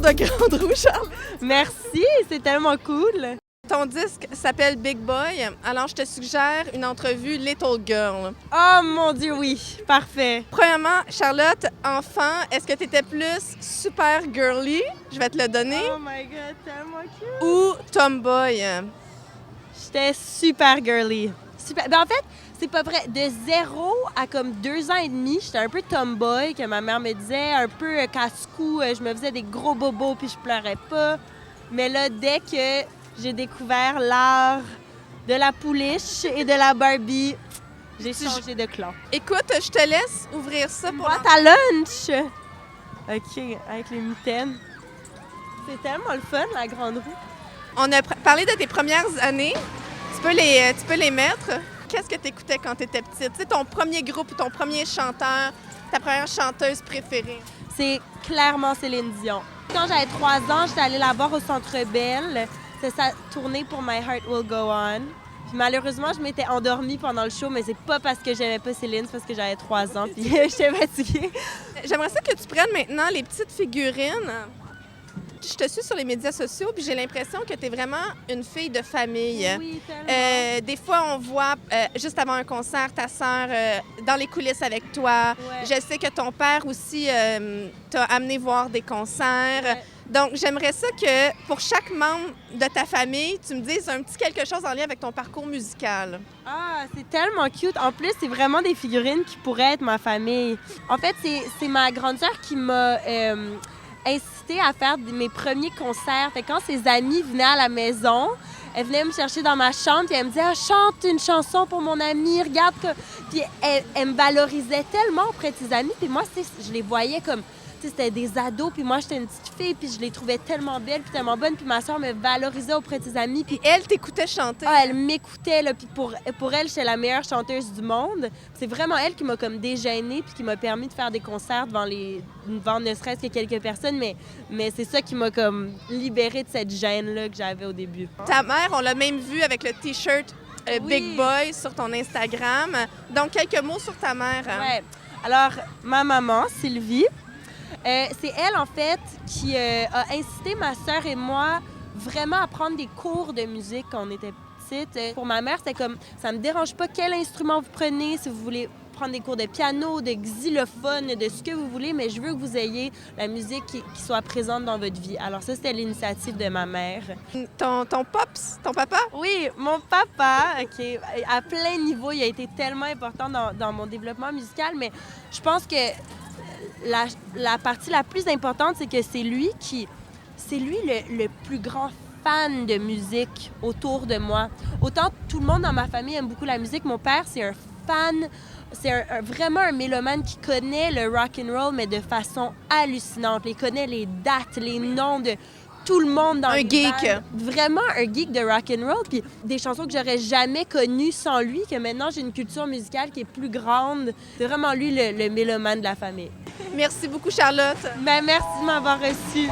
tour de Grande Roue, Charles. Merci, c'est tellement cool. Ton disque s'appelle Big Boy, alors je te suggère une entrevue Little Girl. Oh mon Dieu, oui, parfait. Premièrement, Charlotte, enfant, est-ce que tu étais plus super girly, je vais te le donner, Oh my God, tellement cute. ou tomboy? J'étais super girly. Super. Ben en fait, c'est pas vrai. De 0 à comme 2 ans et demi, j'étais un peu tomboy, que ma mère me disait, un peu casse-cou. Je me faisais des gros bobos puis je pleurais pas. Mais là, dès que j'ai découvert l'art de la pouliche et de la Barbie, j'ai changé de clan. Écoute, je te laisse ouvrir ça pour Boîte à lunch! OK, avec les mitaines. C'est tellement le fun, la grande roue. On a parlé de tes premières années. Tu peux les mettre. Qu'est-ce que tu écoutais quand tu étais petite? Tu sais, ton premier groupe, ton premier chanteur, ta première chanteuse préférée? C'est clairement Céline Dion. Quand j'avais 3 ans, j'étais allée la voir au Centre Bell. C'est sa tournée pour My Heart Will Go On. Puis malheureusement, je m'étais endormie pendant le show, mais c'est pas parce que j'aimais pas Céline, c'est parce que j'avais 3 ans puis j'étais fatiguée. J'aimerais ça que tu prennes maintenant les petites figurines. Je te suis sur les médias sociaux, puis j'ai l'impression que tu es vraiment une fille de famille. Oui, tellement. Des fois, on voit, juste avant un concert, ta sœur dans les coulisses avec toi. Ouais. Je sais que ton père aussi t'a amené voir des concerts. Ouais. Donc, j'aimerais ça que pour chaque membre de ta famille, tu me dises un petit quelque chose en lien avec ton parcours musical. Ah, c'est tellement cute. En plus, c'est vraiment des figurines qui pourraient être ma famille. En fait, c'est ma grande sœur qui m'a incitée à faire mes premiers concerts. Fait que quand ses amis venaient à la maison, elle venait me chercher dans ma chambre et elle me disait ah, chante une chanson pour mon ami, regarde que. Puis elle me valorisait tellement auprès de ses amis. Puis moi, je les voyais comme. C'était des ados, puis moi, j'étais une petite fille, puis je les trouvais tellement belles, puis tellement bonnes, puis ma soeur me valorisait auprès de ses amis. Puis Elle t'écoutait chanter. ah, elle m'écoutait, là, puis pour elle, j'étais la meilleure chanteuse du monde. C'est vraiment elle qui m'a comme déjeunée, puis qui m'a permis de faire des concerts devant ne serait-ce que quelques personnes, mais c'est ça qui m'a comme libérée de cette gêne-là que j'avais au début. Ta mère, on l'a même vu avec le T-shirt Oui. Big Boy sur ton Instagram. Donc, quelques mots sur ta mère. Ouais. Alors, ma maman, Sylvie, c'est elle, en fait, qui a incité ma sœur et moi vraiment à prendre des cours de musique quand on était petite. Pour ma mère, c'était comme, ça me dérange pas quel instrument vous prenez, si vous voulez prendre des cours de piano, de xylophone, de ce que vous voulez, mais je veux que vous ayez la musique qui soit présente dans votre vie. Alors ça, c'était l'initiative de ma mère. Ton pops, ton papa? Oui, mon papa, OK, à plein niveau, il a été tellement important dans mon développement musical, mais je pense que la partie la plus importante, c'est que c'est lui le plus grand fan de musique autour de moi. Autant tout le monde dans ma famille aime beaucoup la musique, mon père, c'est un fan, c'est vraiment un mélomane qui connaît le rock and roll, mais de façon hallucinante. Il connaît les dates, les noms de tout le monde dans un les geek. bandes. Vraiment un geek de rock and roll, puis des chansons que j'aurais jamais connues sans lui, que maintenant j'ai une culture musicale qui est plus grande. C'est vraiment lui le mélomane de la famille. Merci beaucoup, Charlotte. Ben merci de m'avoir reçue.